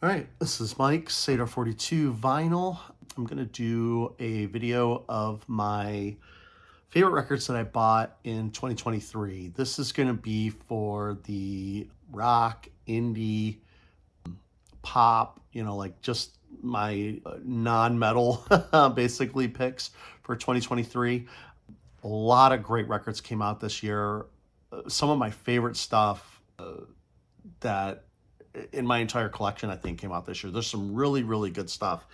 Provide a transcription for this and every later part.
All right, this is Mike, Sadar 42 Vinyl. I'm going to do a video of my favorite records that I bought in 2023. This is going to be for the rock, indie, pop, like just my non-metal basically picks for 2023. A lot of great records came out this year. Some of my favorite stuff that in my entire collection, I think, came out this year. There's some really, really good stuff.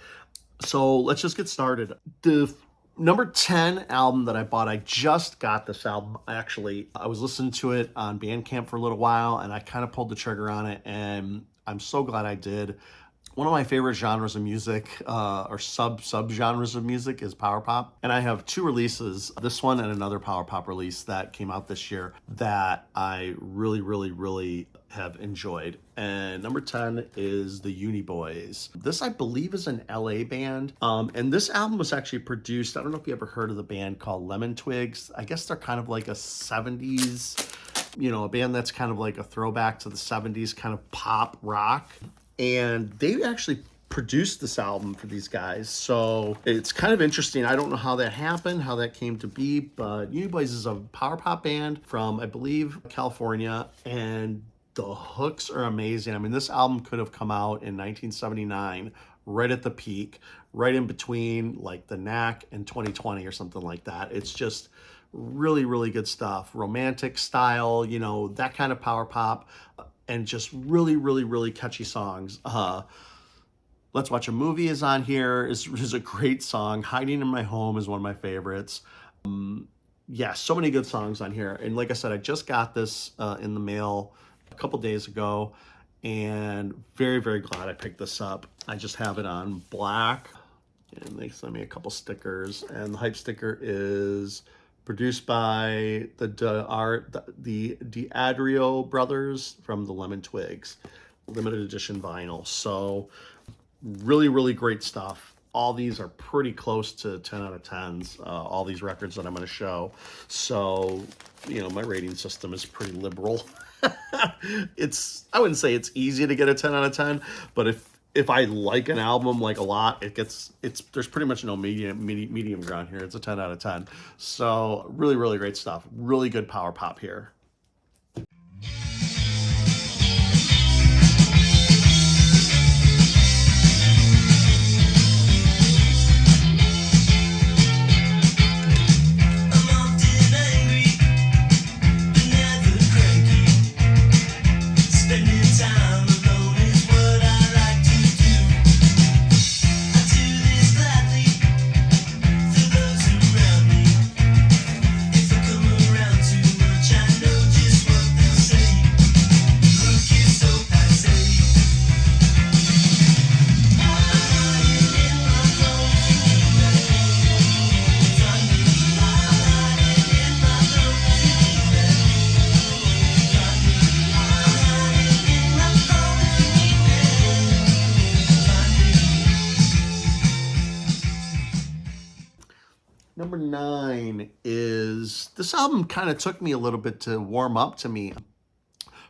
So let's just get started. The number 10 album that I bought, I just got this album. I was listening to it on Bandcamp for a little while, and I kind of pulled the trigger on it, and I'm so glad I did. One of my favorite genres of music, or sub genres of music, is power pop. And I have two releases, this one and another power pop release that came out this year that I really, really, really have enjoyed. And number 10 is the Uni Boys. This, I believe, is an LA band. And this album was actually produced, I don't know if you ever heard of the band called Lemon Twigs. I guess they're kind of like a 70s, a band that's kind of like a throwback to the 70s kind of pop rock. And they actually produced this album for these guys. So it's kind of interesting. I don't know how that happened, how that came to be, but Uni Boys is a power pop band from, I believe, California, and the hooks are amazing. I mean, this album could have come out in 1979, right at the peak, right in between like the Knack and 2020 or something like that. It's just really, really good stuff. Romantic style, that kind of power pop. And just really, really, really catchy songs. Let's Watch a Movie is on here. Is a great song. Hiding in My Home is one of my favorites. Yeah, so many good songs on here. And like I said, I just got this in the mail a couple days ago, and very, very glad I picked this up. I just have it on black, and they sent me a couple stickers. And the hype sticker is produced by the D'Addario brothers from the Lemon Twigs, limited edition vinyl. So really, really great stuff. All these are pretty close to 10 out of 10s, all these records that I'm going to show. So, my rating system is pretty liberal. I wouldn't say it's easy to get a 10 out of 10, but if I like an album like a lot, there's pretty much no medium ground here. It's a 10 out of 10. So really, really great stuff. Really good power pop here. Number 9 is, this album kind of took me a little bit to warm up to me.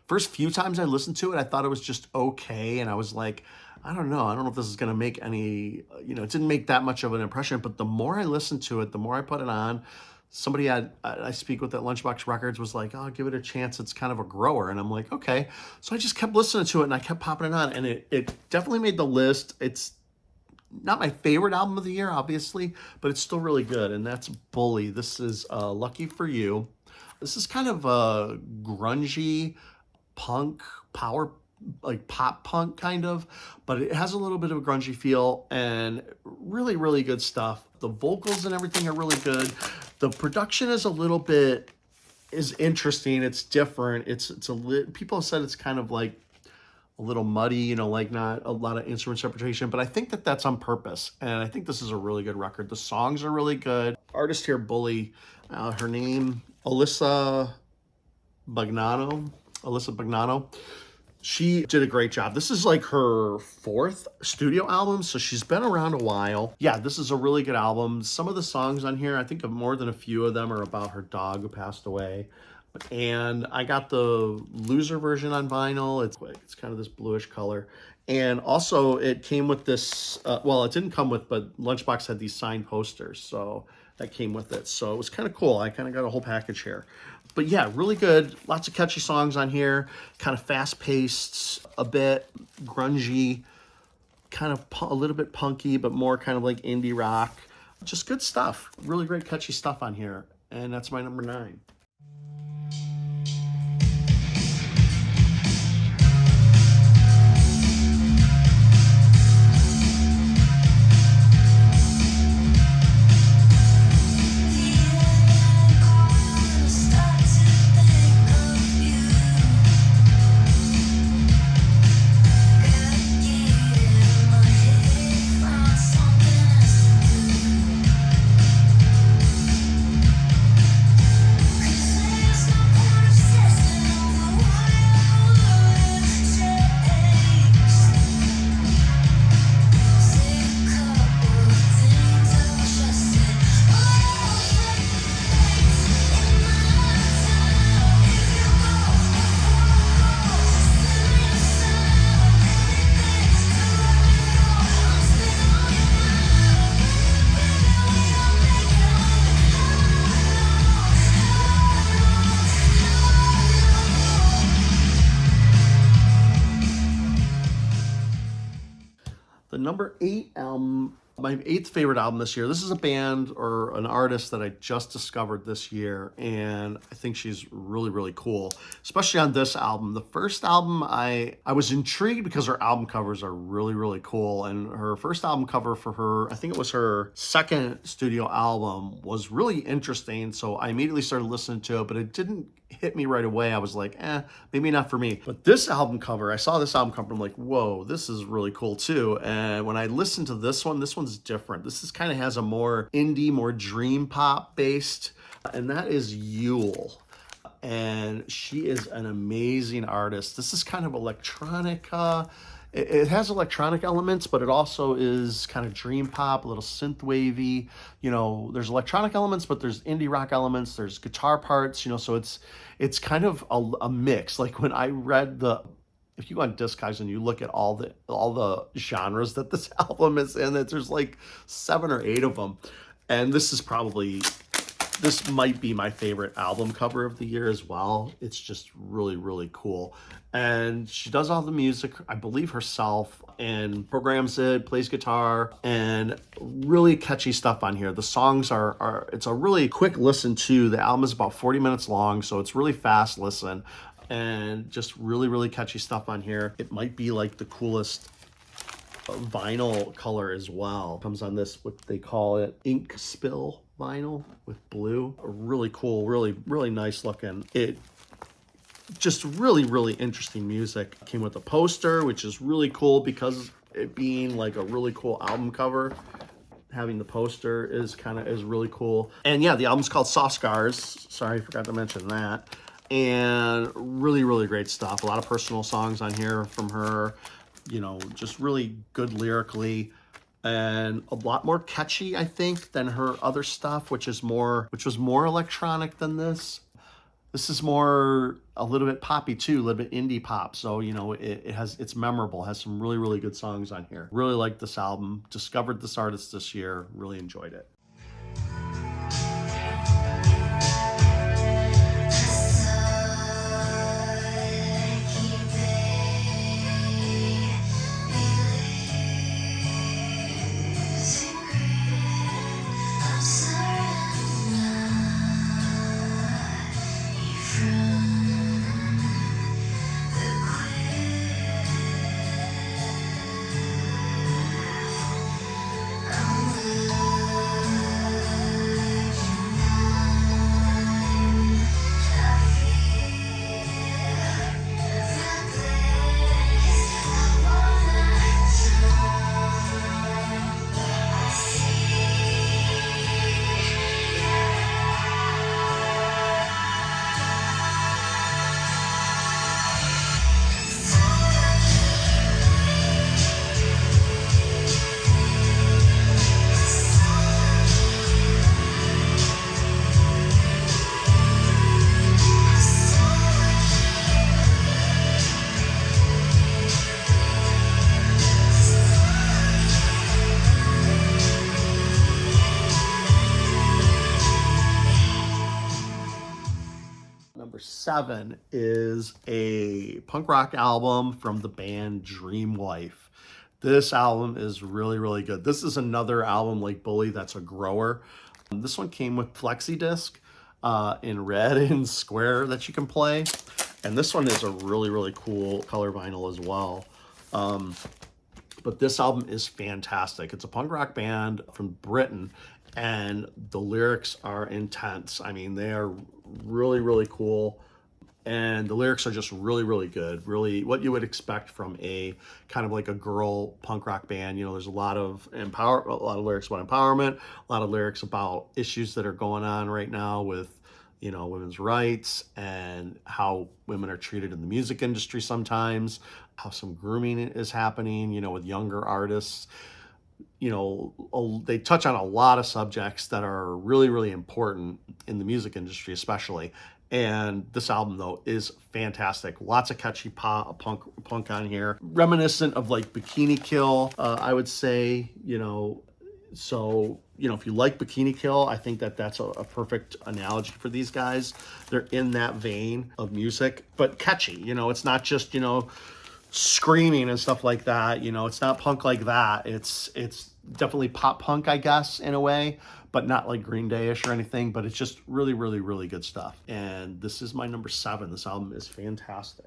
First few times I listened to it, I thought it was just okay. And I was like, I don't know if this is going to make any, it didn't make that much of an impression. But the more I listened to it, the more I put it on, somebody I speak with at Lunchbox Records was like, oh, give it a chance. It's kind of a grower. And I'm like, okay. So I just kept listening to it and I kept popping it on. And it definitely made the list. It's not my favorite album of the year, obviously, but it's still really good. And that's Bully. This is Lucky for You. This is kind of a grungy punk power, like pop punk kind of, but it has a little bit of a grungy feel and really, really good stuff. The vocals and everything are really good. The production is interesting. It's different. People have said it's kind of like a little muddy, like not a lot of instrument interpretation, but I think that that's on purpose. And I think this is a really good record. The songs are really good. Artist here, Bully, her name, Alyssa Bagnano. She did a great job. This is like her 4th studio album, so she's been around a while. Yeah, this is a really good album. Some of the songs on here, I think more than a few of them are about her dog who passed away. And I got the Loser version on vinyl. It's kind of this bluish color. And also it came with this, well, it didn't come with, but Lunchbox had these signed posters. So that came with it. So it was kind of cool. I kind of got a whole package here. But yeah, really good. Lots of catchy songs on here. Kind of fast paced, a bit grungy, kind of a little bit punky, but more kind of like indie rock. Just good stuff. Really great catchy stuff on here. And that's my number 9. The number 8 album, my 8th favorite album this year. This is a band or an artist that I just discovered this year, and I think she's really, really cool, especially on this album. The first album, I was intrigued because her album covers are really, really cool, and her first album cover for her, I think it was her second studio album, was really interesting, so I immediately started listening to it, but it didn't hit me right away. I was like, maybe not for me. But this album cover, I saw this album cover, I'm like, whoa, this is really cool too. And when I listened to this one's different. This is kind of has a more indie, more dream pop based, and that is Yule. And she is an amazing artist. This is kind of electronic, it has electronic elements, but it also is kind of dream pop, a little synth wavy. You know, there's electronic elements, but there's indie rock elements, there's guitar parts, you know, so it's kind of a mix. Like when I read if you go on Discogs and you look at all the genres that this album is in, there's like 7 or 8 of them. And this might be my favorite album cover of the year as well. It's just really, really cool. And she does all the music, I believe, herself, and programs it, plays guitar, and really catchy stuff on here. The songs it's a really quick listen too. The album is about 40 minutes long, so it's really fast listen, and just really, really catchy stuff on here. It might be like the coolest vinyl color as well. Comes on this, what they call it, ink spill vinyl with blue. Really cool, really, really nice looking. It just really, really interesting music. Came with a poster, which is really cool because it being like a really cool album cover. Having the poster is really cool. And yeah, the album's called Soft Scars. Sorry, I forgot to mention that. And really, really great stuff. A lot of personal songs on here from her. You know, just really good lyrically, and a lot more catchy, I think, than her other stuff, which was more electronic than this. This is more a little bit poppy too, a little bit indie pop. So, you know, it's memorable, has some really, really good songs on here. Really like this album. Discovered this artist this year. Really enjoyed it. 7 is a punk rock album from the band Dreamwife. This album is really, really good. This is another album like Bully that's a grower. This one came with flexi disc in red and square that you can play. And this one is a really, really cool color vinyl as well. But this album is fantastic. It's a punk rock band from Britain, and the lyrics are intense. I mean, they are really, really cool. And the lyrics are just really, really good. Really what you would expect from a kind of like a girl punk rock band. You know, there's a lot of lyrics about empowerment, a lot of lyrics about issues that are going on right now with, you know, women's rights and how women are treated in the music industry sometimes, how some grooming is happening, you know, with younger artists. You know, they touch on a lot of subjects that are really, really important in the music industry, especially. And this album, though, is fantastic. Lots of catchy punk on here. Reminiscent of like Bikini Kill, I would say, you know. So, you know, if you like Bikini Kill, I think that that's a perfect analogy for these guys. They're in that vein of music, but catchy. You know, it's not just, you know, screaming and stuff like that. You know, it's not punk like that. It's definitely pop punk, I guess, in a way, but not like Green Day-ish or anything. But it's just really, really, really good stuff. And this is my number 7. This album is fantastic.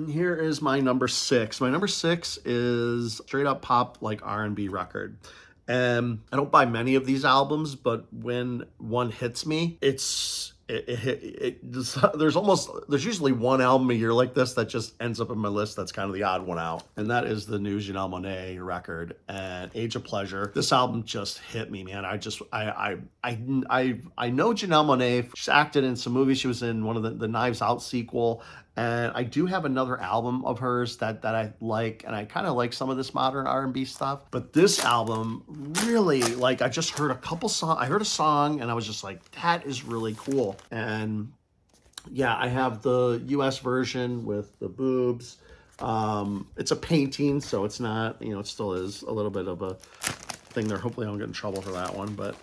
Here is my number 6. My number 6 is straight up pop, like R&B record. And I don't buy many of these albums, but when one hits me, there's usually one album a year like this that just ends up in my list that's kind of the odd one out. And that is the new Janelle Monáe record, and Age of Pleasure. This album just hit me, man. I know Janelle Monáe. She's acted in some movies. She was in one of the Knives Out sequel. And I do have another album of hers that I like, and I kind of like some of this modern R&B stuff. But this album really, like, I just heard a couple songs. I heard a song, and I was just like, that is really cool. And yeah, I have the US version with the boobs. It's a painting, so it's not, you know, it still is a little bit of a thing there. Hopefully I don't get in trouble for that one, but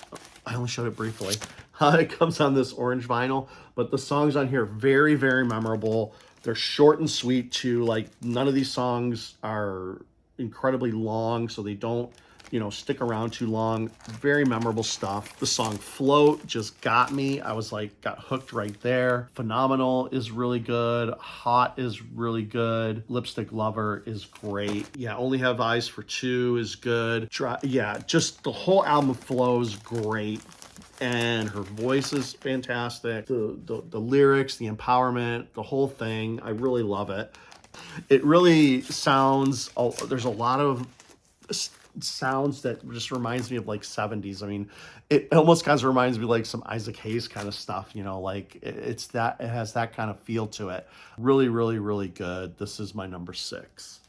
I only showed it briefly. It comes on this orange vinyl, but the songs on here, very, very memorable. They're short and sweet too. Like, none of these songs are incredibly long, so they don't, you know, stick around too long. Very memorable stuff. The song Float just got me. I was like, got hooked right there. Phenomenal is really good. Hot is really good. Lipstick Lover is great. Yeah, Only Have Eyes for Two is good. Yeah, just the whole album flows great. And her voice is fantastic. The lyrics, the empowerment, the whole thing. I really love it. It really sounds, there's a lot of sounds that just reminds me of like 70s. I mean, it almost kind of reminds me like some Isaac Hayes kind of stuff, you know, like it has that kind of feel to it. Really, really, really good. This is my number 6.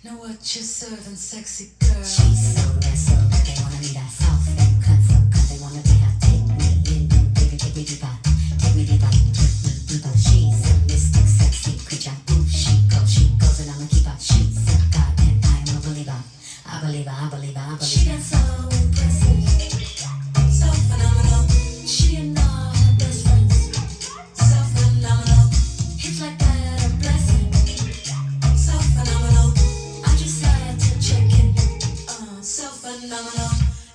Know what you're serving, sexy girl. She's so but they wanna be that soft and cut, so cut. They wanna be that take me in, baby, take me deeper, take me deeper, take me deeper. She's a mystic, sexy creature. Ooh, she goes, and I'ma keep her. She's a god, and I'm a believer. I believe her, I believe her, I believe her. She got so impressive, so phenomenal. She and all her best friends, so phenomenal. Hips like that, a blessing, so phenomenal. So phenomenal,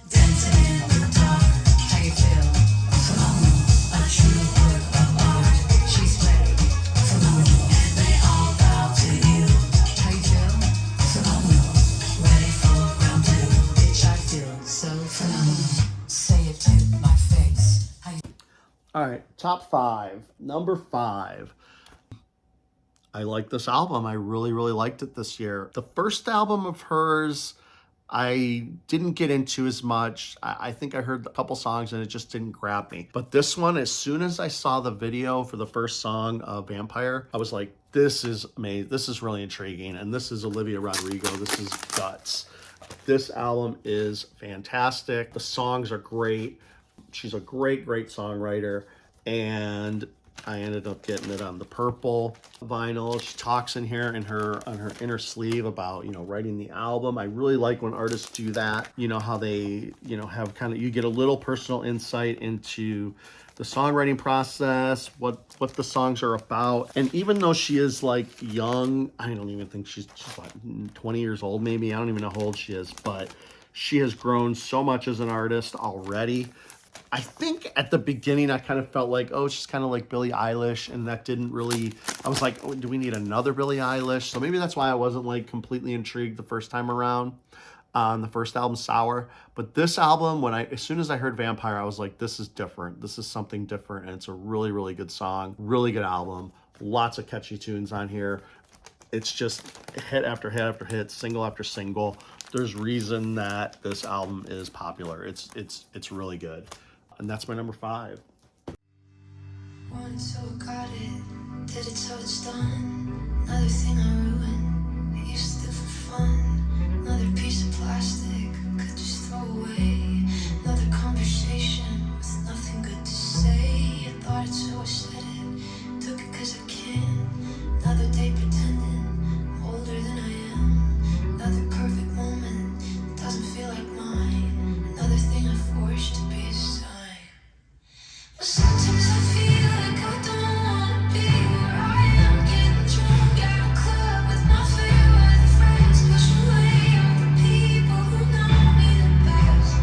dancing in the dark. How you feel? Phenomenal, a All right, top 5. Number 5. I like this album. I really, really liked it this year. The first album of hers, I didn't get into as much. I think I heard a couple songs and it just didn't grab me. But this one, as soon as I saw the video for the first song of Vampire, I was like, this is amazing. This is really intriguing. And this is Olivia Rodrigo. This is guts. This album is fantastic. The songs are great. She's a great, great songwriter. And I ended up getting it on the purple vinyl. She talks in here on her inner sleeve about, writing the album. I really like when artists do that. How they, have kind of, you get a little personal insight into the songwriting process, what the songs are about. And even though she is like young, I don't even think she's what, 20 years old maybe. I don't even know how old she is, but she has grown so much as an artist already. I think at the beginning, I kind of felt like, oh, she's kind of like Billie Eilish, and that didn't really, I was like, oh, do we need another Billie Eilish? So maybe that's why I wasn't like completely intrigued the first time around on the first album, Sour. But this album, as soon as I heard Vampire, I was like, this is different. This is something different, and it's a really, really good song, really good album. Lots of catchy tunes on here. It's just hit after hit after hit, single after single. There's reason that this album is popular. It's really good. And that's my number 5. Wanted so I got it, did it so it's done. Another thing I ruined, I used to do for fun. Another piece of plastic, could just throw away. Another conversation with nothing good to say. I thought it so I said it, took it cause I can. Another day pretending, older than I am. Another perfect moment, doesn't feel like mine. Another thing I forced to be a sign. But sometimes I feel like I don't wanna be where I am. Getting drunk at a club with my fair weather friends. Push away all the people who know me the best.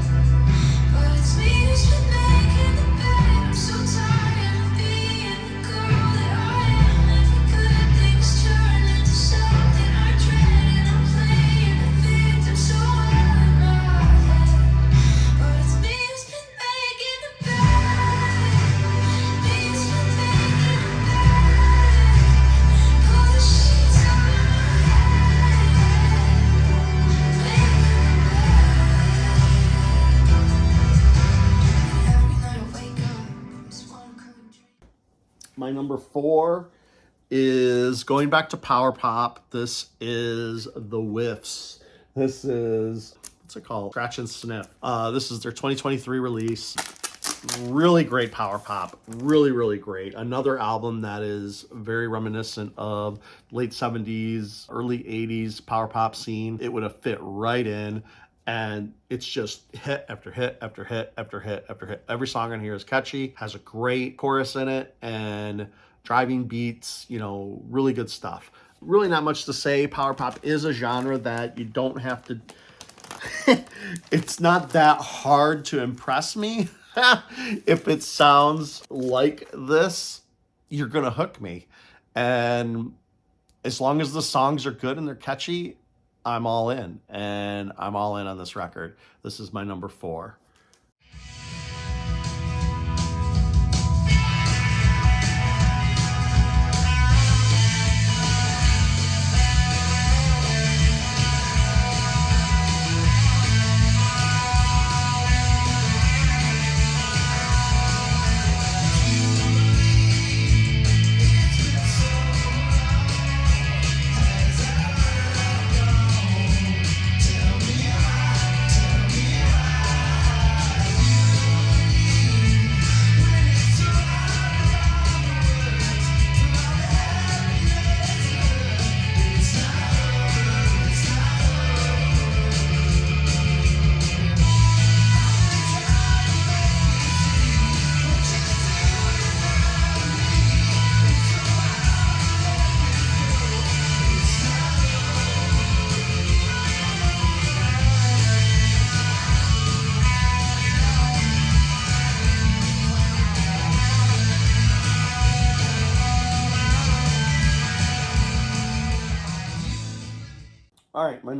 But it's me who's been making the bed. I'm so tired of being the girl that I am. Every good thing's turned into something I dread. And I'm playing the victim so well in my head. But it's me who's been making the bed. My number 4 is going back to power pop. This is The Whiffs. This is, what's it called? Scratch and Sniff. This is their 2023 release. Really great power pop. Really, really great. Another album that is very reminiscent of late 70s, early 80s power pop scene. It would have fit right in. And it's just hit after hit after hit after hit after hit. Every song on here is catchy, has a great chorus in it, and driving beats, really good stuff. Really not much to say. Power pop is a genre that you don't have to, it's not that hard to impress me. If it sounds like this, you're going to hook me. And as long as the songs are good and they're catchy, I'm all in. And I'm all in on this record. This is my number 4.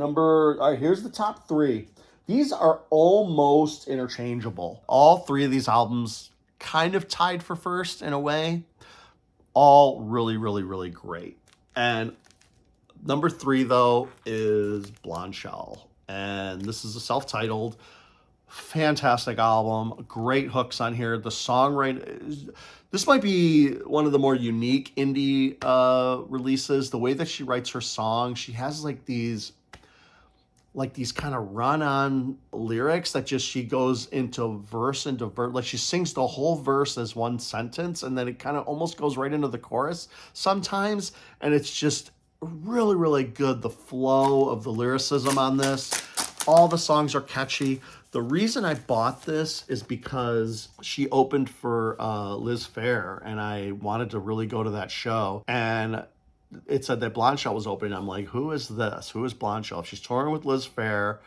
All right, here's the top 3. These are almost interchangeable. All 3 of these albums kind of tied for first in a way. All really, really, really great. And number 3, though, is Blonde Shell. And this is a self-titled, fantastic album. Great hooks on here. The songwriting, this might be one of the more unique indie releases. The way that she writes her songs, she has like these kind of run-on lyrics that just she goes into verse, like she sings the whole verse as one sentence, and then it kind of almost goes right into the chorus sometimes, and it's just really, really good. The flow of the lyricism on this, all the songs are catchy. The reason I bought this is because she opened for Liz Phair, and I wanted to really go to that show, and it said that Blonde Shell was opening. I'm like, who is this? Who is Blonde Shell? If she's touring with Liz Phair,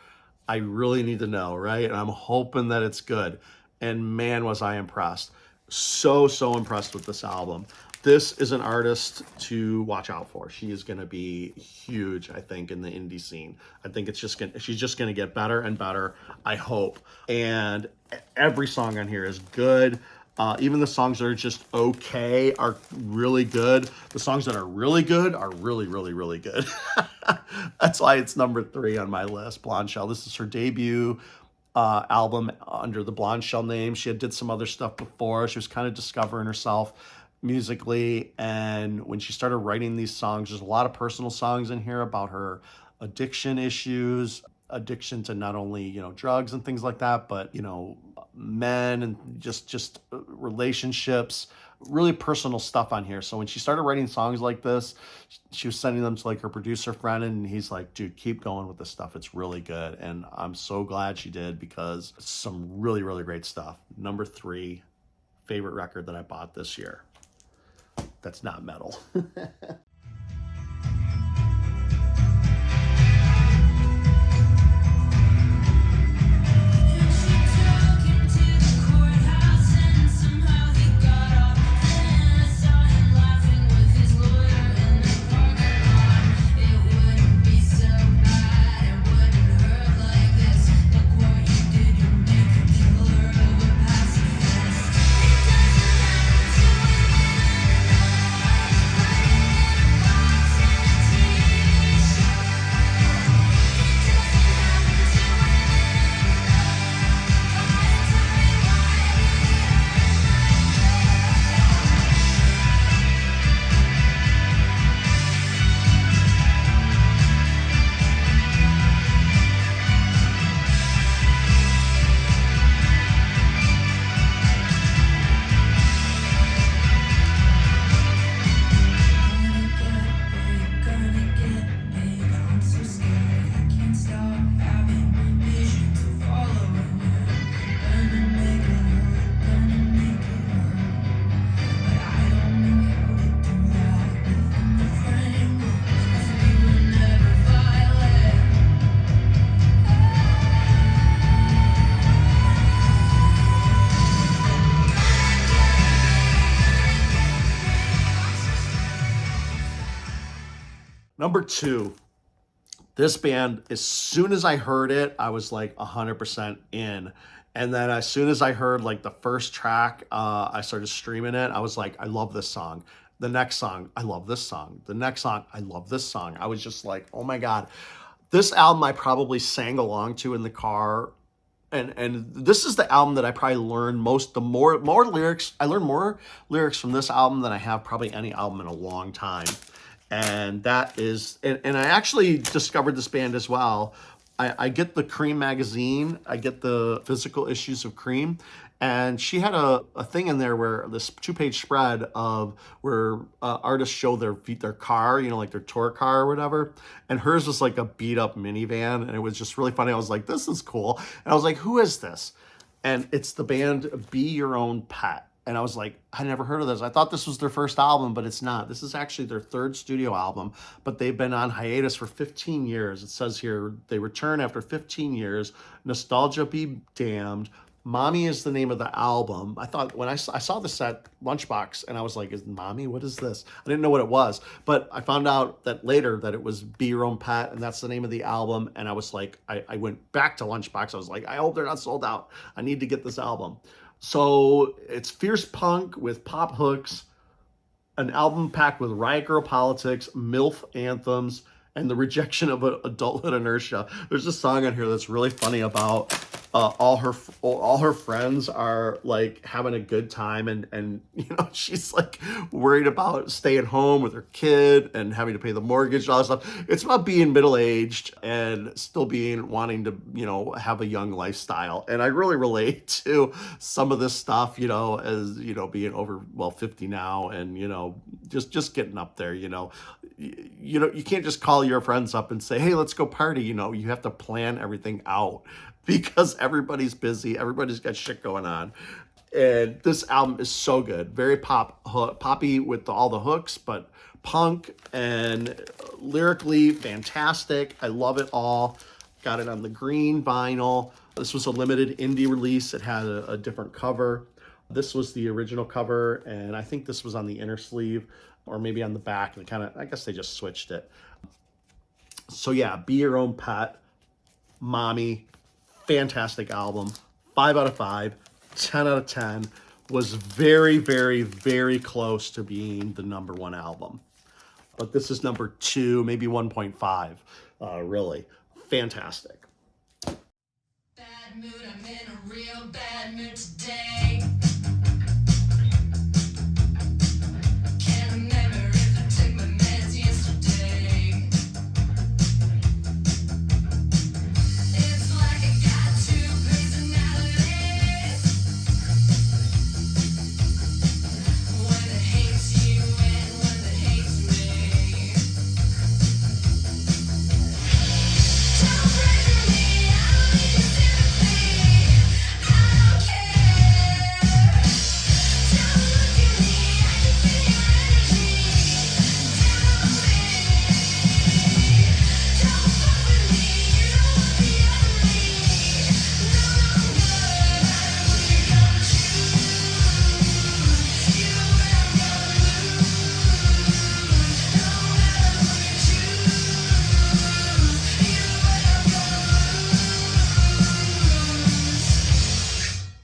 I really need to know, right? And I'm hoping that it's good. And man, was I impressed. So impressed with this album. This is an artist to watch out for. She is going to be huge, I think, in the indie scene. I think she's just going to get better and better, I hope. And every song on here is good. Even the songs that are just okay are really good. The songs that are really good are really, really, really good. That's why it's number 3 on my list, Blonde Shell. This is her debut album under the Blonde Shell name. She did some other stuff before. She was kind of discovering herself musically. And when she started writing these songs, there's a lot of personal songs in here about her addiction issues, addiction to not only, drugs and things like that, but, men and just relationships, really personal stuff on here. So when she started writing songs like this, she was sending them to like her producer friend, and he's like, dude, keep going with this stuff. It's really good. And I'm so glad she did, because it's some really, really great stuff. Number 3 favorite record that I bought this year. That's not metal. Number 2, this band, as soon as I heard it, I was like 100% in. And then as soon as I heard like the first track, I started streaming it. I was like, I love this song. The next song, I love this song. The next song, I love this song. I was just like, oh my God. This album I probably sang along to in the car. And this is the album that I probably learned more lyrics. I learned more lyrics from this album than I have probably any album in a long time. And that is, and I actually discovered this band as well. I get the Cream magazine. I get the physical issues of Cream. And she had a thing in there where this 2-page spread of where artists show their car, like their tour car or whatever. And hers was like a beat up minivan. And it was just really funny. I was like, this is cool. And I was like, who is this? And it's the band Be Your Own Pet. And I was like, I never heard of this. I thought this was their first album, but it's not. This is actually their 3rd studio album, but they've been on hiatus for 15 years. It says here they return after 15 years. Nostalgia be damned. Mommy is the name of the album. I thought when I saw this at Lunchbox, and I was like, is Mommy? What is this? I didn't know what it was, but I found out that later that it was Be Your Own Pet, and that's the name of the album. And I was like, I went back to Lunchbox. I was like, I hope they're not sold out. I need to get this album. So it's fierce punk with pop hooks, an album packed with riot girl politics, MILF anthems, and the rejection of adulthood inertia. There's a song on here that's really funny about all her friends are like having a good time, and she's like worried about staying home with her kid and having to pay the mortgage and all that stuff. It's about being middle aged and still being wanting to have a young lifestyle, and I really relate to some of this stuff, as being over 50 now, and just getting up there. You can't just call your friends up and say, hey, let's go party. You have to plan everything out because everybody's busy, everybody's got shit going on. And this album is so good, very poppy with all the hooks, but punk and lyrically fantastic. I love it all. Got it on the green vinyl. This was a limited indie release. It had a different cover. This was the original cover, and I think this was on the inner sleeve or maybe on the back. And I guess they just switched it. So yeah, Be Your Own Pet, Mommy, fantastic album. 5 out of 5, 10 out of 10. Was very, very, very close to being the number one album. But this is number 2, maybe 1.5. Really fantastic. Bad mood, I'm in a real bad mood today. Can't remember if I took my meds yesterday. It's like I got 2 personalities. One that hates you and one that hates me. Don't pressure me, I don't need your sympathy. I don't care. Don't look at me, I can feel your energy. Down on me. Don't fuck with me, you don't want the other me. No longer, we're gonna choose. You know where I'm gonna lose. No matter who you choose. You know where I'm gonna lose.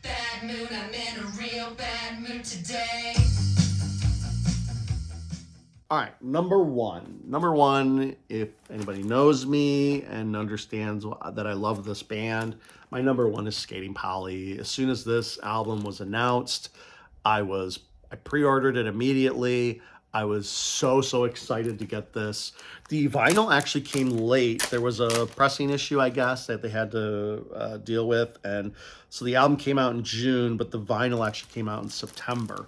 Bad mood, I'm in a real bad mood today. All right, number one. Number one, if anybody knows me and understands that I love this band, my number one is Skating Polly. As soon as this album was announced, I pre-ordered it immediately. I was so excited to get this. The vinyl actually came late. There was a pressing issue, I guess, that they had to deal with. And so the album came out in June, but the vinyl actually came out in September.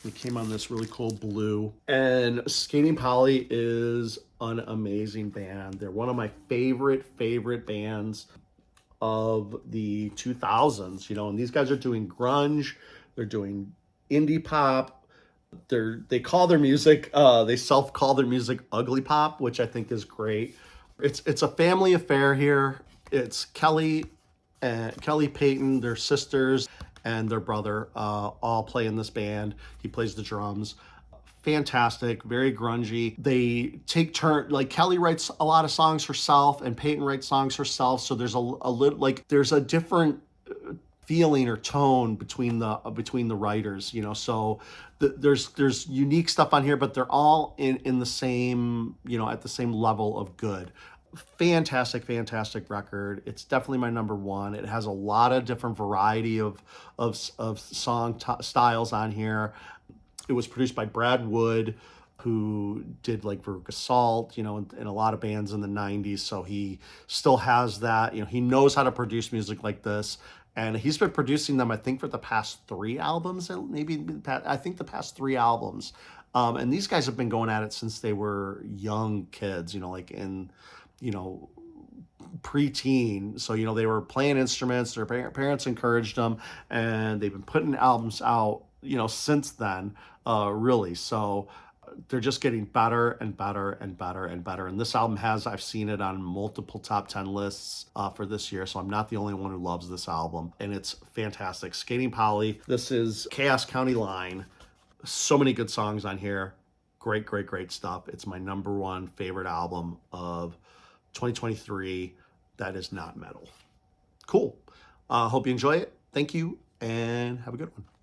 It came on this really cool blue. And Skating Polly is an amazing band. They're one of my favorite bands of the 2000s, and these guys are doing grunge, they're doing indie pop. They call their music, they self-call their music ugly pop, which I think is great. It's a family affair here. It's Kelly Payton, their sisters, and their brother all play in this band. He plays the drums. Fantastic, very grungy. They take turn, like Kelly writes a lot of songs herself and Payton writes songs herself. So there's a little, like, there's a different feeling or tone between the writers, so there's unique stuff on here, but they're all in the same, at the same level of good. Fantastic record. It's definitely my number one. It has a lot of different variety of song styles on here. It was produced by Brad Wood, who did like Veruca Salt, in a lot of bands in the 90s. So he still has that, he knows how to produce music like this. And he's been producing them, I think, for the past 3 albums, I think the past 3 albums. And these guys have been going at it since they were young kids, like in, preteen. So, they were playing instruments, their parents encouraged them, and they've been putting albums out, since then, really. So they're just getting better and better and better and better. And this album I've seen it on multiple top 10 lists for this year. So I'm not the only one who loves this album. And it's fantastic. Skating Polly. This is Chaos County Line. So many good songs on here. Great stuff. It's my number one favorite album of 2023 that is not metal. Cool. Hope you enjoy it. Thank you. and have a good one.